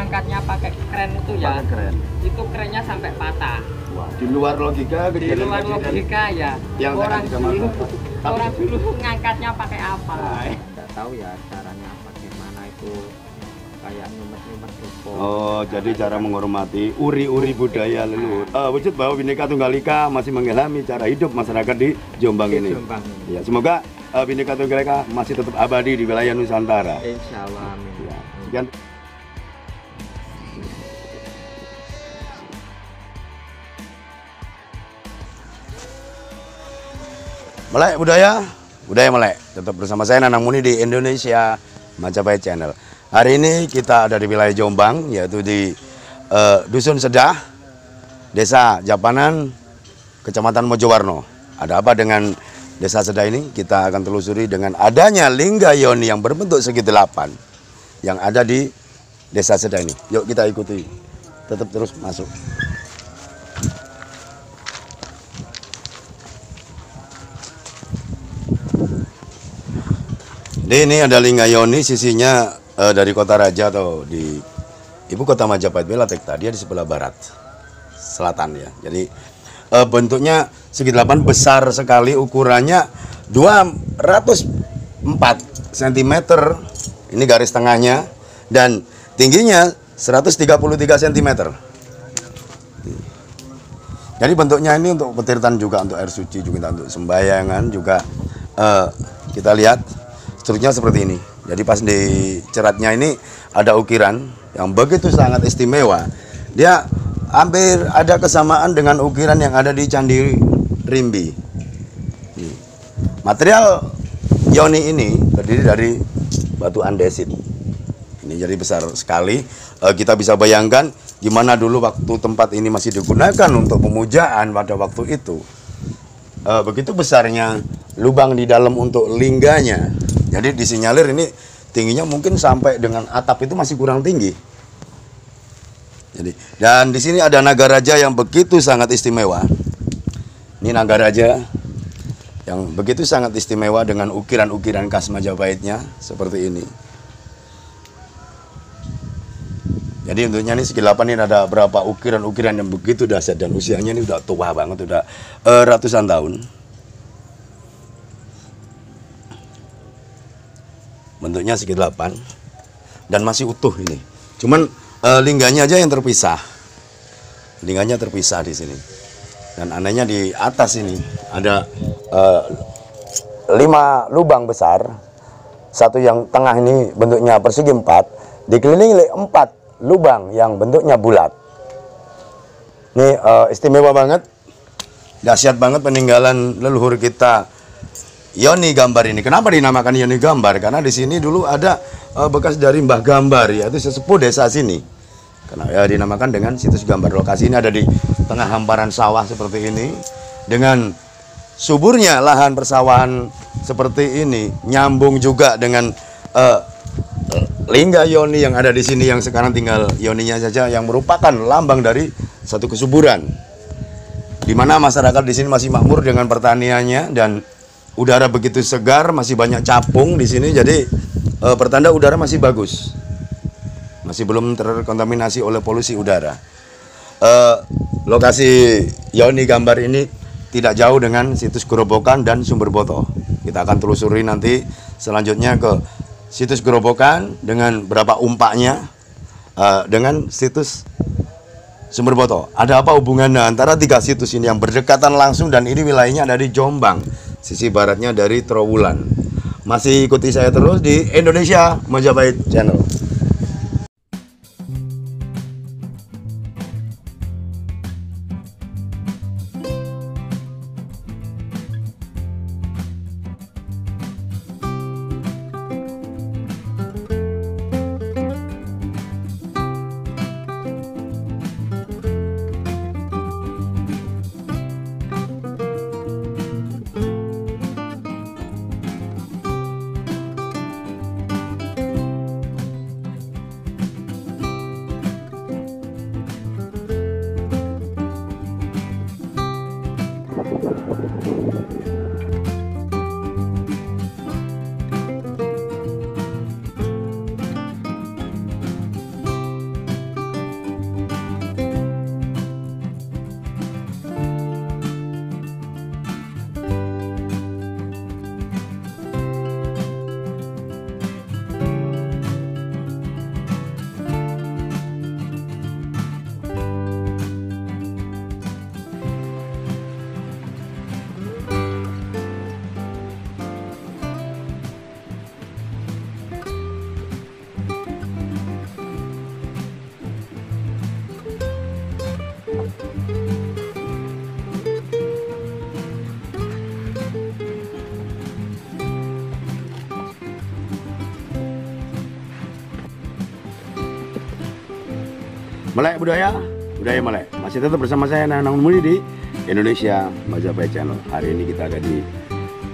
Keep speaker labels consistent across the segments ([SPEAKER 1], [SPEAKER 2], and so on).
[SPEAKER 1] ngangkatnya pakai kren itu ya.
[SPEAKER 2] Pakai kren.
[SPEAKER 1] Itu kerennya sampai patah.
[SPEAKER 2] Wah, di luar logika,
[SPEAKER 1] Di luar logika ya.
[SPEAKER 2] Yang
[SPEAKER 1] Orang dulu ngangkatnya pakai apa?
[SPEAKER 3] Nggak tahu ya caranya apa gimana itu, kayak nyumet-nyumet gitu.
[SPEAKER 2] Oh, jadi cara menghormati uri-uri budaya leluhur. Wujud bahwa Bhinneka Tunggal Ika masih mengilhami cara hidup masyarakat di Jombang ini. Ya, semoga Bhinneka Tunggal Ika masih tetap abadi di wilayah Nusantara.
[SPEAKER 3] Insya Allah, amin.
[SPEAKER 2] Ya, sekian. Melek budaya melek. Tetap bersama saya Nanang Muni di Indonesia Majapahit Channel. Hari ini kita ada di wilayah Jombang, yaitu di Dusun Sedah, Desa Japanan, Kecamatan Mojowarno. Ada apa dengan Desa Sedah ini? Kita akan telusuri dengan adanya lingga yoni yang berbentuk segi 8 yang ada di Desa Sedah ini. Yuk kita ikuti. Tetap terus masuk. Ini ada lingga yoni, sisinya dari Kota Raja atau di ibu kota Majapahit Belatek tadi di sebelah barat selatan ya. Jadi bentuknya segi 8 besar sekali, ukurannya 204 cm. Ini garis tengahnya dan tingginya 133 cm. Jadi bentuknya ini untuk petirtan juga, untuk air suci juga, untuk sembayangan juga. Kita lihat strukturnya seperti ini. Jadi pas di ceratnya ini ada ukiran yang begitu sangat istimewa. Dia hampir ada kesamaan dengan ukiran yang ada di Candi Rimbi. Material yoni ini terdiri dari batu andesit. Ini jadi besar sekali. Kita bisa bayangkan gimana dulu waktu tempat ini masih digunakan untuk pemujaan pada waktu itu. Begitu besarnya lubang di dalam untuk lingganya. Jadi disinyalir ini tingginya mungkin sampai dengan atap itu masih kurang tinggi. Jadi, dan di sini ada naga raja yang begitu sangat istimewa. Ini naga raja yang begitu sangat istimewa dengan ukiran-ukiran khas Majapahitnya seperti ini. Jadi tentunya ini segi 8 ini ada berapa ukiran-ukiran yang begitu dahsyat dan usianya ini udah tua banget, udah ratusan tahun. Bentuknya segi 8 dan masih utuh ini. Cuman lingganya aja yang terpisah. Lingganya terpisah di sini. Dan anehnya di atas ini ada 5 lubang besar. Satu yang tengah ini bentuknya persegi 4, dikelilingi oleh 4 lubang yang bentuknya bulat. Ini istimewa banget. Dahsyat banget peninggalan leluhur kita. Yoni Gambar ini. Kenapa dinamakan Yoni Gambar? Karena di sini dulu ada bekas dari Mbah Gambar, yaitu sesepuh desa sini. Karena ya dinamakan dengan situs Gambar. Lokasi ini ada di tengah hamparan sawah seperti ini, dengan suburnya lahan persawahan seperti ini, nyambung juga dengan lingga yoni yang ada di sini, yang sekarang tinggal yoninya saja, yang merupakan lambang dari satu kesuburan. Di mana masyarakat di sini masih makmur dengan pertaniannya dan udara begitu segar, masih banyak capung di sini, jadi pertanda udara masih bagus, masih belum terkontaminasi oleh polusi udara. Lokasi Yoni Gambar ini tidak jauh dengan situs Gerobokan dan Sumber Boto. Kita akan telusuri nanti selanjutnya ke situs Gerobokan dengan berapa umpaknya, dengan situs Sumber Boto. Ada apa hubungannya antara 3 situs ini yang berdekatan langsung, dan ini wilayahnya ada di Jombang, sisi baratnya dari Trowulan. Masih ikuti saya terus di Indonesia Majapahit Channel. Melek budaya melek. Masih tetap bersama saya Nanang Muni di Indonesia Majapahit Channel. Hari ini kita ada di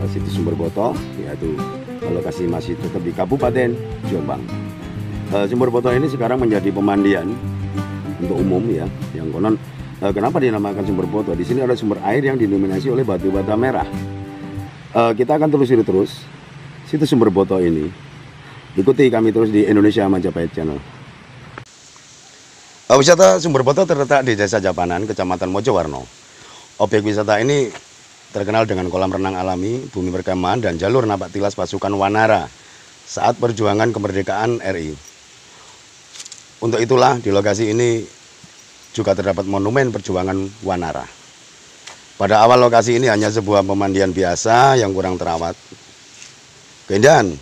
[SPEAKER 2] situs Sumber Boto, yaitu lokasi masih tetap di Kabupaten Jombang. Sumber Boto ini sekarang menjadi pemandian untuk umum ya, yang konon kenapa dinamakan Sumber Boto? Di sini ada sumber air yang didominasi oleh batu bata merah. Kita akan telusuri terus situs Sumber Boto ini. Ikuti kami terus di Indonesia Majapahit Channel. Wisata Sumber Boto terletak di Desa Japanan, Kecamatan Mojowarno. Objek wisata ini terkenal dengan kolam renang alami, bumi perkemahan, dan jalur napak tilas pasukan Wanara saat perjuangan kemerdekaan RI. Untuk itulah di lokasi ini juga terdapat monumen perjuangan Wanara. Pada awal lokasi ini hanya sebuah pemandian biasa yang kurang terawat. Keindahan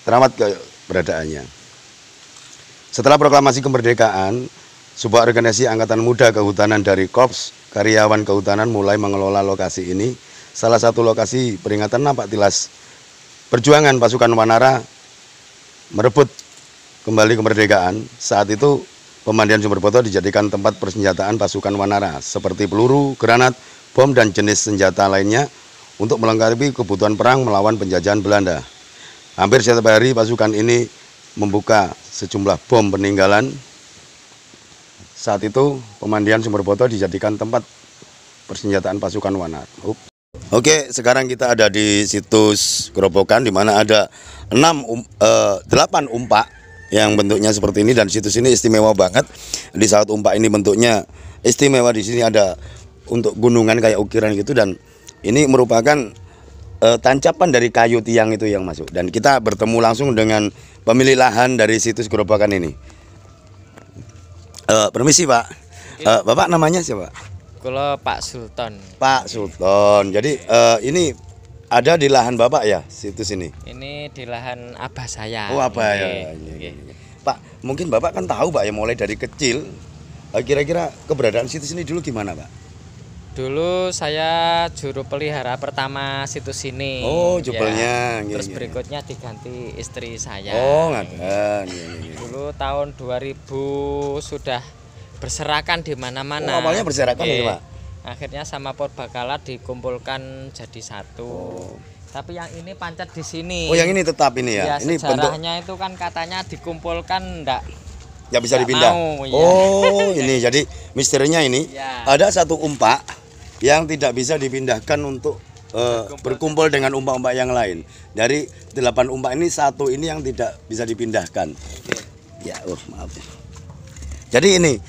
[SPEAKER 2] terawat keberadaannya. Setelah proklamasi kemerdekaan, sebuah organisasi Angkatan Muda Kehutanan dari Korps Karyawan Kehutanan mulai mengelola lokasi ini. Salah satu lokasi peringatan napak tilas perjuangan pasukan Wanara merebut kembali kemerdekaan. Saat itu pemandian Sumber Boto dijadikan tempat persenjataan pasukan Wanara seperti peluru, granat, bom, dan jenis senjata lainnya untuk melengkapi kebutuhan perang melawan penjajahan Belanda. Hampir setiap hari pasukan ini membuka sejumlah bom peninggalan. Saat itu pemandian Sumber Boto dijadikan tempat persenjataan pasukan Wanara. Oke, sekarang kita ada di situs Gerobokan di mana ada 8 umpak yang bentuknya seperti ini, dan situs ini istimewa banget. Di saat umpak ini bentuknya istimewa, di sini ada untuk gunungan kayak ukiran gitu, dan ini merupakan tancapan dari kayu tiang itu yang masuk. Dan kita bertemu langsung dengan pemilik lahan dari situs Gerobokan ini. Permisi Pak, Bapak namanya siapa?
[SPEAKER 4] Kalau Pak Sultan.
[SPEAKER 2] Pak Sultan. Jadi ini ada di lahan Bapak ya situs ini?
[SPEAKER 4] Ini di lahan abah saya.
[SPEAKER 2] Oh apa ya? Pak, mungkin Bapak kan tahu Pak ya, mulai dari kecil. Kira-kira keberadaan situs ini dulu gimana Pak?
[SPEAKER 4] Dulu saya juru pelihara pertama situs ini.
[SPEAKER 2] Oh, jubelnya.
[SPEAKER 4] Ya. Terus berikutnya diganti istri saya.
[SPEAKER 2] Oh, ngaten.
[SPEAKER 4] Dulu tahun 2000 sudah berserakan di mana-mana.
[SPEAKER 2] Oh, awalnya berserakan ya, Pak.
[SPEAKER 4] Akhirnya sama Purbakala dikumpulkan jadi satu.
[SPEAKER 2] Oh.
[SPEAKER 4] Tapi yang ini pancet di sini.
[SPEAKER 2] Oh, yang ini tetap ini ya.
[SPEAKER 4] Ya,
[SPEAKER 2] ini
[SPEAKER 4] sejarahnya itu kan katanya dikumpulkan enggak
[SPEAKER 2] bisa dipindah.
[SPEAKER 4] Mau, ya.
[SPEAKER 2] Oh, ini jadi misterinya ini
[SPEAKER 4] ya.
[SPEAKER 2] Ada satu umpak yang tidak bisa dipindahkan untuk berkumpul dengan umpak-umpak yang lain. Dari 8 umpak ini satu ini yang tidak bisa dipindahkan. Ya, maaf. Jadi ini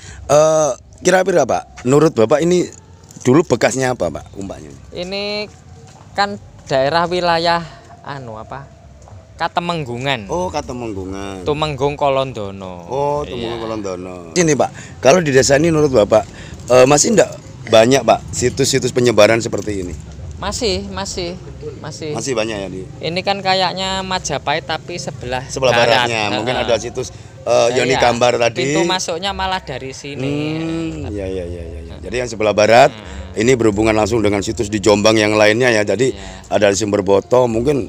[SPEAKER 2] kira-kira Pak, menurut Bapak ini dulu bekasnya apa Pak umpaknya?
[SPEAKER 4] Ini kan daerah wilayah Katemenggungan.
[SPEAKER 2] Oh, Katemenggungan.
[SPEAKER 4] Tumenggung Kolondono.
[SPEAKER 2] Oh, Tumenggung Kolondono. Ini Pak, kalau di desa ini menurut Bapak masih enggak banyak Pak situs-situs penyebaran seperti ini?
[SPEAKER 4] Masih
[SPEAKER 2] banyak ya di.
[SPEAKER 4] Ini kan kayaknya Majapahit tapi sebelah
[SPEAKER 2] baratnya. Mungkin ada situs Yoni Gambar tadi.
[SPEAKER 4] Pintu masuknya malah dari sini.
[SPEAKER 2] Ya. Jadi yang sebelah barat ini berhubungan langsung dengan situs di Jombang yang lainnya ya. Jadi ada Sumber Boto, mungkin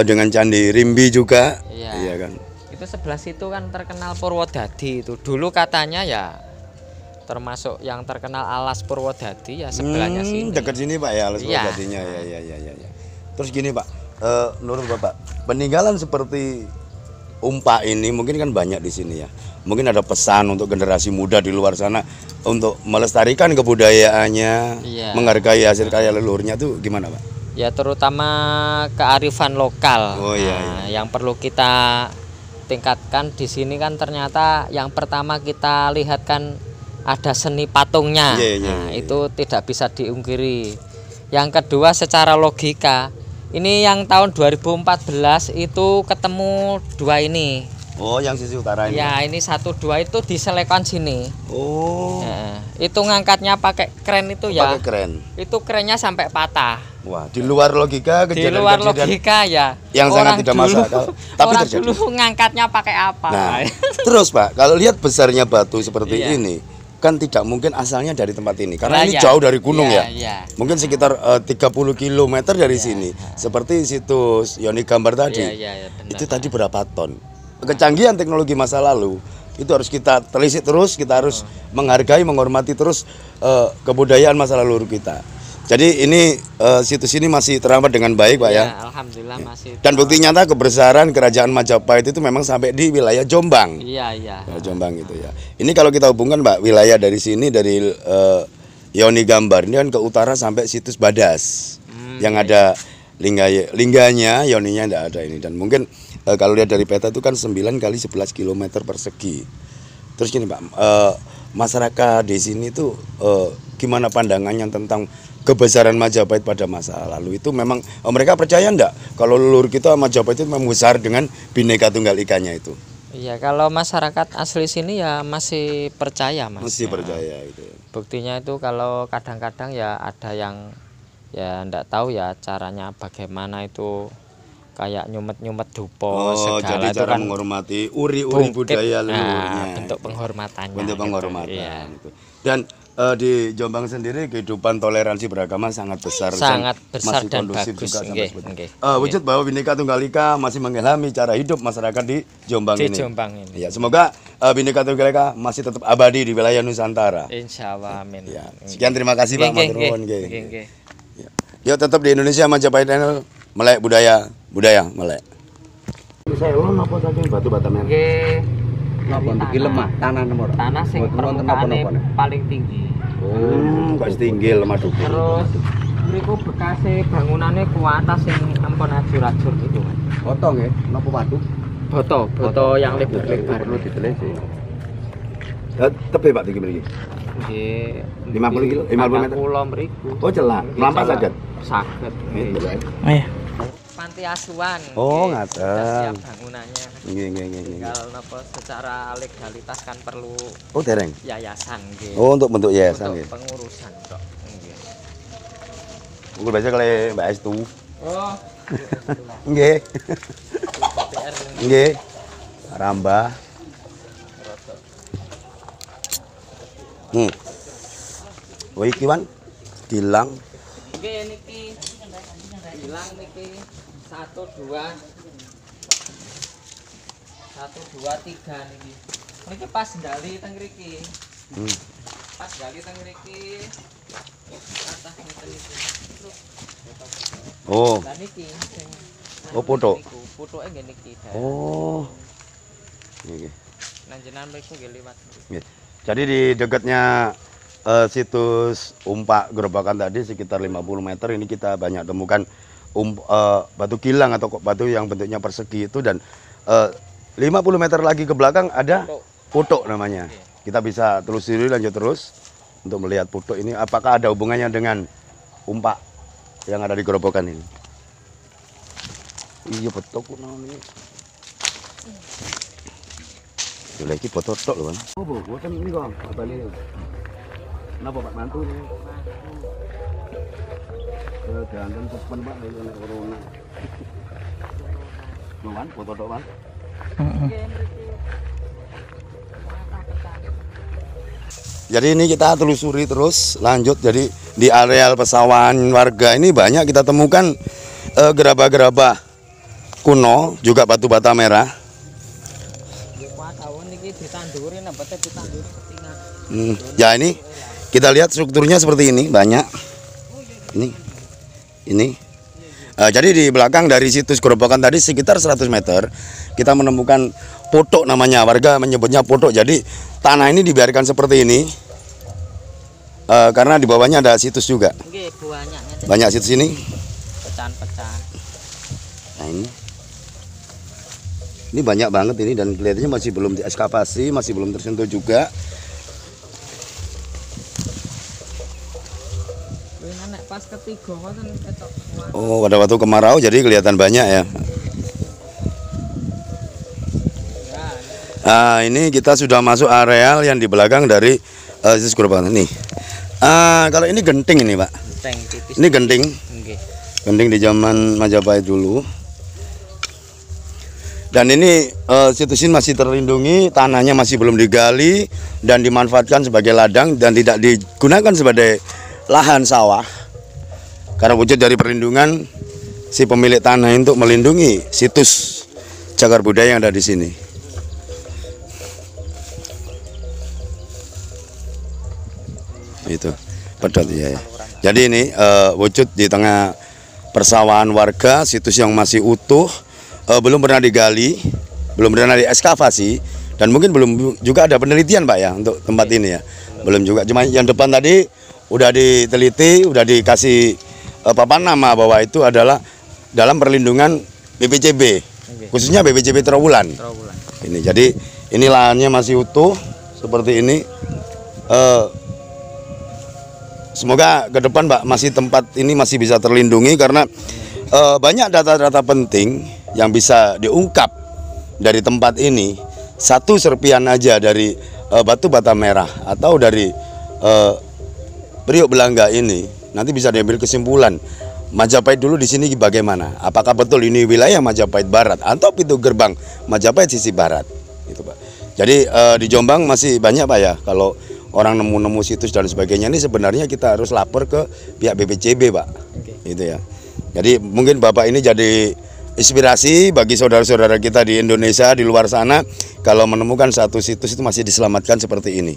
[SPEAKER 2] dengan Candi Rimbi juga. Iya kan.
[SPEAKER 4] Itu sebelah situ kan terkenal Purwodadi itu. Dulu katanya ya termasuk yang terkenal Alas Purwodadi ya sebelahnya sini.
[SPEAKER 2] Dekat sini Pak ya Alas Purwodadinya. Ya. Terus gini Pak, menurut Bapak peninggalan seperti umpak ini mungkin kan banyak di sini ya. Mungkin ada pesan untuk generasi muda di luar sana untuk melestarikan kebudayaannya, menghargai hasil karya leluhurnya tuh gimana Pak?
[SPEAKER 4] Ya terutama kearifan lokal. Yang perlu kita tingkatkan di sini kan ternyata yang pertama kita lihat kan ada seni patungnya. Itu tidak bisa diungkiri. Yang kedua secara logika, ini yang tahun 2014 itu ketemu 2 ini.
[SPEAKER 2] Oh, yang sisi utara ini.
[SPEAKER 4] Ya, ini 1, 2 itu diselekan sini.
[SPEAKER 2] Oh.
[SPEAKER 4] Ya, itu ngangkatnya pakai kren itu ya.
[SPEAKER 2] Pakai kren.
[SPEAKER 4] Itu kerennya sampai patah.
[SPEAKER 2] Wah, di luar logika
[SPEAKER 4] kejadian. Di luar logika ya.
[SPEAKER 2] Yang sangat tidak masuk akal. Tapi
[SPEAKER 4] orang
[SPEAKER 2] terjadi.
[SPEAKER 4] Dulu ngangkatnya pakai apa?
[SPEAKER 2] Nah, terus Pak, kalau lihat besarnya batu seperti ini, kan tidak mungkin asalnya dari tempat ini karena ini jauh dari gunung mungkin sekitar 30 km dari sini seperti situs Yoni Gambar tadi itu tadi berapa ton kecanggihan teknologi masa lalu itu harus kita telisik terus, kita harus menghargai, menghormati terus kebudayaan masa lalu kita. Jadi ini situs ini masih terawat dengan baik, Pak ya.
[SPEAKER 4] Alhamdulillah masih.
[SPEAKER 2] Dan bukti nyata kebesaran Kerajaan Majapahit itu memang sampai di wilayah Jombang.
[SPEAKER 4] Iya.
[SPEAKER 2] Jombang itu ya. Ini kalau kita hubungkan, Pak, wilayah dari sini dari Yoni Gambar ini kan ke utara sampai situs Badas. Yang ada lingganya, Yoninya tidak ada ini. Dan mungkin kalau lihat dari peta itu kan 9 kali 11 km persegi. Terus gini, Pak, masyarakat di sini tuh gimana pandangannya tentang kebesaran Majapahit pada masa lalu itu? Memang mereka percaya enggak kalau leluhur kita Majapahit itu memang besar dengan Bhinneka Tunggal Ikanya itu?
[SPEAKER 4] Iya, kalau masyarakat asli sini ya masih percaya, Mas.
[SPEAKER 2] Masih percaya itu.
[SPEAKER 4] Buktinya itu kalau kadang-kadang ya ada yang ya enggak tahu ya caranya bagaimana itu, kayak nyumet-nyumet dupo segala
[SPEAKER 2] jadi
[SPEAKER 4] itu
[SPEAKER 2] cara
[SPEAKER 4] kan
[SPEAKER 2] menghormati uri-uri budaya leluhurnya.
[SPEAKER 4] Bentuk penghormatannya.
[SPEAKER 2] Bentuk penghormatan.
[SPEAKER 4] Gitu. Iya.
[SPEAKER 2] Gitu. Dan di Jombang sendiri kehidupan toleransi beragama sangat besar,
[SPEAKER 4] sangat besar
[SPEAKER 2] masih
[SPEAKER 4] dan
[SPEAKER 2] kondusif
[SPEAKER 4] bagus.
[SPEAKER 2] juga.
[SPEAKER 4] Nggih.
[SPEAKER 2] Wujud bahwa Bhinneka Tunggal Ika masih mengilhami cara hidup masyarakat di Jombang
[SPEAKER 4] Di
[SPEAKER 2] ini.
[SPEAKER 4] Jombang ini.
[SPEAKER 2] Ya, semoga Bhinneka Tunggal Ika masih tetap abadi di wilayah Nusantara.
[SPEAKER 4] Insya Allah, amin.
[SPEAKER 2] Ya. Sekian, terima kasih Pak Matur nuwun.
[SPEAKER 4] Nggih.
[SPEAKER 2] Yuk, tetap di Indonesia Majapahit Channel, melek budaya melek. Saya ulun apa tadi batu bata merah?
[SPEAKER 4] Nggih.
[SPEAKER 3] Napa iki lemah tanah nomor.
[SPEAKER 4] Tanah sing permukaane paling tinggi.
[SPEAKER 2] Kok tinggi lemah duku.
[SPEAKER 4] Terus mriku bekase bangunannya kuatas sing ampun ajur-ajur gitu, Mas.
[SPEAKER 3] Foto nggih, napa batu?
[SPEAKER 4] Boto yang lebar-lebar.
[SPEAKER 3] Perlu diteliti.
[SPEAKER 2] Tepi Pak tinggi mriki.
[SPEAKER 4] Nggih.
[SPEAKER 2] 50 kilo, 50 meter.
[SPEAKER 4] Kula mriku.
[SPEAKER 2] Oh, celak. Melampas saged.
[SPEAKER 4] Saged.
[SPEAKER 2] Oh iya.
[SPEAKER 4] Panti asuhan.
[SPEAKER 2] Oh,
[SPEAKER 4] Nggih.
[SPEAKER 2] ngaten.
[SPEAKER 4] Sudah siap bangunannya.
[SPEAKER 2] Nggih.
[SPEAKER 4] Tinggal napa secara legalitas kan perlu
[SPEAKER 2] Oh, dereng.
[SPEAKER 4] yayasan nggih.
[SPEAKER 2] Oh, untuk bentuk yayasan
[SPEAKER 4] Untuk
[SPEAKER 2] nggih.
[SPEAKER 4] pengurusan kok. Nggih.
[SPEAKER 2] Mungkin biasa kali Mbak Estu.
[SPEAKER 4] Oh.
[SPEAKER 2] Nggih.
[SPEAKER 4] PR
[SPEAKER 2] Nggih. Rambah. Oh, iki Wan. Gilang.
[SPEAKER 4] Nggih niki bilang niki 1 2 3 niki. Niki pas ndali teng mriki. Pas ndali teng mriki. Atas ngeten iki.
[SPEAKER 2] Oh.
[SPEAKER 4] Lah niki sing
[SPEAKER 2] Foto.
[SPEAKER 4] Fotoke nggih niki.
[SPEAKER 2] Oh. Nggih.
[SPEAKER 4] Nanjenan mriku nggih liwat.
[SPEAKER 2] Nggih. Jadi di dekatnya situs Umpak Gerobakan tadi sekitar 50 meter ini kita banyak temukan batu kilang atau batu yang bentuknya persegi itu, dan 50 meter lagi ke belakang ada putuk namanya. Kita bisa telusuri lanjut terus untuk melihat putuk ini apakah ada hubungannya dengan umpak yang ada di Gerobokan ini. Iya betul kok ini. Lagi foto tok lho kan. Oh, boten ini kok. Abane. Napa Pak mantu ini? Danten sepen Pak nek corona. Wan foto tok, Pak. Jadi ini kita telusuri terus lanjut. Jadi di areal pesawahan warga ini banyak kita temukan gerabah-gerabah kuno, juga batu bata merah. Ya ini kita lihat strukturnya seperti ini, banyak. Ini. Jadi di belakang dari situs Gerobokan tadi sekitar 100 meter kita menemukan putuk namanya, warga menyebutnya putuk. Jadi tanah ini dibiarkan seperti ini karena di bawahnya ada situs juga. Banyak situs ini.
[SPEAKER 4] Pecahan-pecahan.
[SPEAKER 2] Nah ini banyak banget ini, dan kelihatannya masih belum diekskavasi, masih belum tersentuh juga.
[SPEAKER 4] Pas ketiga kan ketok.
[SPEAKER 2] Oh, pada waktu kemarau jadi kelihatan banyak ya. Nah, ini kita sudah masuk areal yang di belakang dari situs Gerobokan ini. Kalau ini genting ini, Pak. Ini genting. Genting di zaman Majapahit dulu. Dan ini situs ini masih terlindungi, tanahnya masih belum digali dan dimanfaatkan sebagai ladang dan tidak digunakan sebagai lahan sawah. Karena wujud dari perlindungan si pemilik tanah untuk melindungi situs cagar budaya yang ada di sini. Itu pedot ya. Jadi ini wujud di tengah persawahan warga, situs yang masih utuh, belum pernah digali, belum pernah diekskavasi, dan mungkin belum juga ada penelitian Pak ya untuk tempat ini ya. Belum juga, cuma yang depan tadi udah diteliti, udah dikasih papan nama bahwa itu adalah dalam perlindungan BPCB, khususnya BPCB Trowulan. Ini jadi ini lahannya masih utuh seperti ini. Semoga ke depan Pak masih tempat ini masih bisa terlindungi karena banyak data-data penting yang bisa diungkap dari tempat ini. Satu serpian aja dari batu bata merah atau dari Priok Belangga ini nanti bisa diambil kesimpulan Majapahit dulu di sini bagaimana? Apakah betul ini wilayah Majapahit Barat atau pintu gerbang Majapahit sisi barat? Gitu Pak. Jadi di Jombang masih banyak Pak ya kalau orang nemu-nemu situs dan sebagainya ini sebenarnya kita harus lapor ke pihak BPCB Pak. Gitu ya. Jadi mungkin Bapak ini jadi inspirasi bagi saudara-saudara kita di Indonesia di luar sana kalau menemukan satu situs itu masih diselamatkan seperti ini.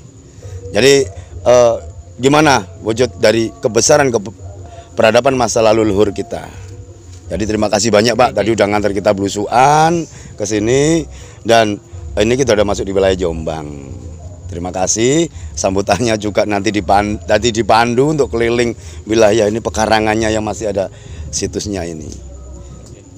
[SPEAKER 2] Jadi gimana wujud dari kebesaran peradaban masa lalu leluhur kita. Jadi terima kasih banyak Pak, tadi udah ngantar kita belusuan ke sini dan ini kita udah masuk di wilayah Jombang. Terima kasih, sambutannya juga nanti dipandu untuk keliling wilayah ini, pekarangannya yang masih ada situsnya ini.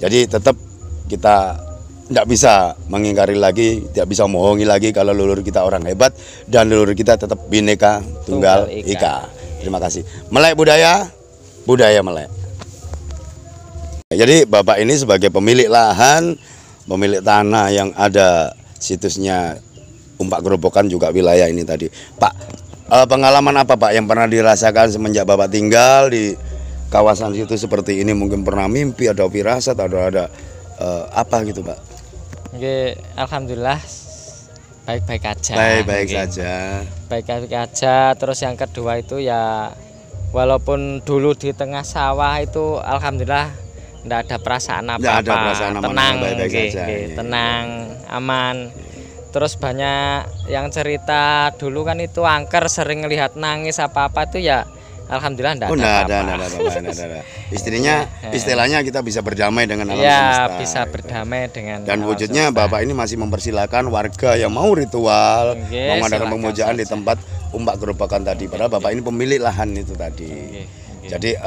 [SPEAKER 2] Jadi tetap kita tidak bisa mengingkari lagi, tidak bisa membohongi lagi kalau leluhur kita orang hebat dan leluhur kita tetap Bhinneka Tunggal Ika. Terima kasih. Melek budaya, budaya melek. Jadi Bapak ini sebagai pemilik lahan, pemilik tanah yang ada situsnya Umpak Gerobokan juga wilayah ini tadi. Pak, pengalaman apa Pak yang pernah dirasakan semenjak Bapak tinggal di kawasan situ seperti ini? Mungkin pernah mimpi, ada firasat, ada apa gitu Pak?
[SPEAKER 4] Oke, alhamdulillah baik-baik aja.
[SPEAKER 2] Baik-baik saja.
[SPEAKER 4] Baik-baik aja. Terus yang kedua itu ya walaupun dulu di tengah sawah itu alhamdulillah enggak ada perasaan apa-apa. Tenang,
[SPEAKER 2] baik-baik saja.
[SPEAKER 4] Tenang, aman. Terus banyak yang cerita dulu kan itu angker sering lihat nangis apa-apa itu ya alhamdulillah enggak ada apa-apa.
[SPEAKER 2] Istilahnya kita bisa berdamai dengan alam
[SPEAKER 4] semesta.
[SPEAKER 2] Ya,
[SPEAKER 4] bisa berdamai dengan
[SPEAKER 2] dan wujudnya semesta. Bapak ini masih mempersilakan warga yang mau ritual, mau mengadakan pemujaan di tempat Umpak Gerobokan tadi. Padahal Bapak ini pemilik lahan itu tadi. Jadi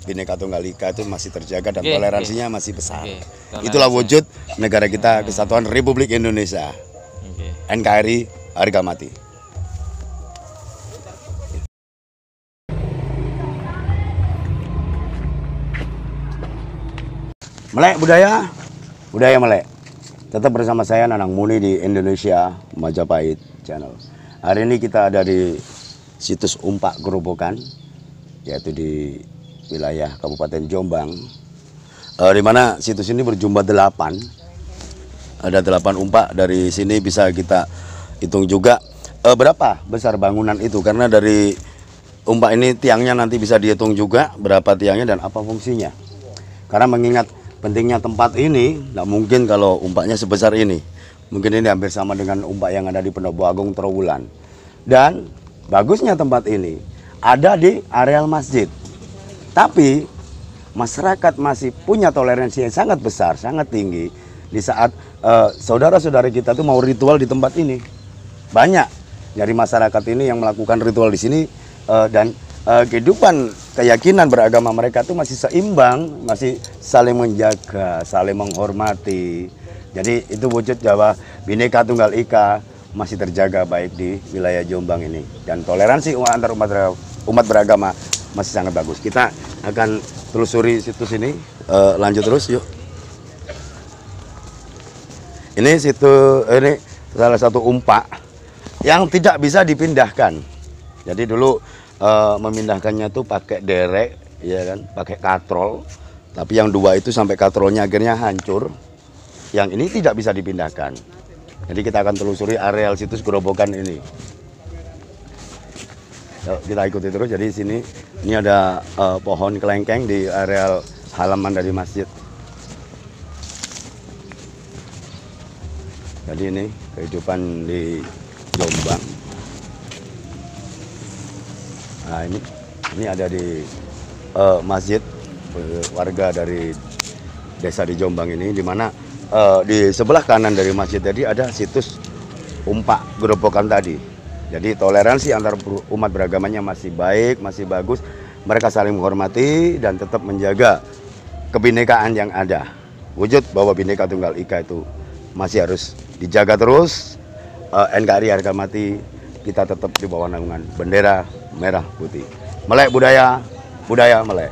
[SPEAKER 2] Bhinneka Tunggal Ika itu masih terjaga dan toleransinya masih besar. Itulah wujud negara kita, Kesatuan Republik Indonesia. NKRI harga mati. Melek budaya, budaya melek. Tetap bersama saya Nanang Muni di Indonesia Majapahit Channel. Hari ini kita ada di situs Umpak Gerobokan, yaitu di wilayah Kabupaten Jombang, di mana situs ini berjumlah 8. Ada 8 umpak. Dari sini bisa kita hitung juga berapa besar bangunan itu, karena dari umpak ini tiangnya nanti bisa dihitung juga berapa tiangnya dan apa fungsinya. Karena mengingat pentingnya tempat ini, tidak mungkin kalau umpaknya sebesar ini. Mungkin ini hampir sama dengan umpak yang ada di Pendopo Agung Trowulan. Dan bagusnya tempat ini ada di areal masjid. Tapi masyarakat masih punya toleransi yang sangat besar, sangat tinggi di saat saudara-saudara kita tuh mau ritual di tempat ini. Banyak dari masyarakat ini yang melakukan ritual di sini dan kehidupan keyakinan beragama mereka tuh masih seimbang, masih saling menjaga, saling menghormati. Jadi itu wujud Jawa Bhinneka Tunggal Ika masih terjaga baik di wilayah Jombang ini, dan toleransi antar umat beragama masih sangat bagus. Kita akan telusuri situs ini, lanjut terus yuk. Ini salah satu umpak yang tidak bisa dipindahkan. Jadi dulu memindahkannya tuh pakai derek, ya kan, pakai katrol. Tapi yang dua itu sampai katrolnya akhirnya hancur. Yang ini tidak bisa dipindahkan. Jadi kita akan telusuri areal situs Gerobokan ini. Yuk, kita ikuti terus. Jadi ini ada pohon kelengkeng di areal halaman dari masjid. Jadi ini kehidupan di Jombang. Nah ini ada di masjid warga dari desa di Jombang ini, di mana di sebelah kanan dari masjid tadi ada situs Umpak Gerobokan tadi. Jadi toleransi antar umat beragamanya masih baik, masih bagus. Mereka saling menghormati dan tetap menjaga kebinekaan yang ada. Wujud bahwa Bhinneka Tunggal Ika itu masih harus dijaga terus. NKRI harga mati, kita tetap di bawah naungan bendera merah putih. Melek budaya, budaya melek.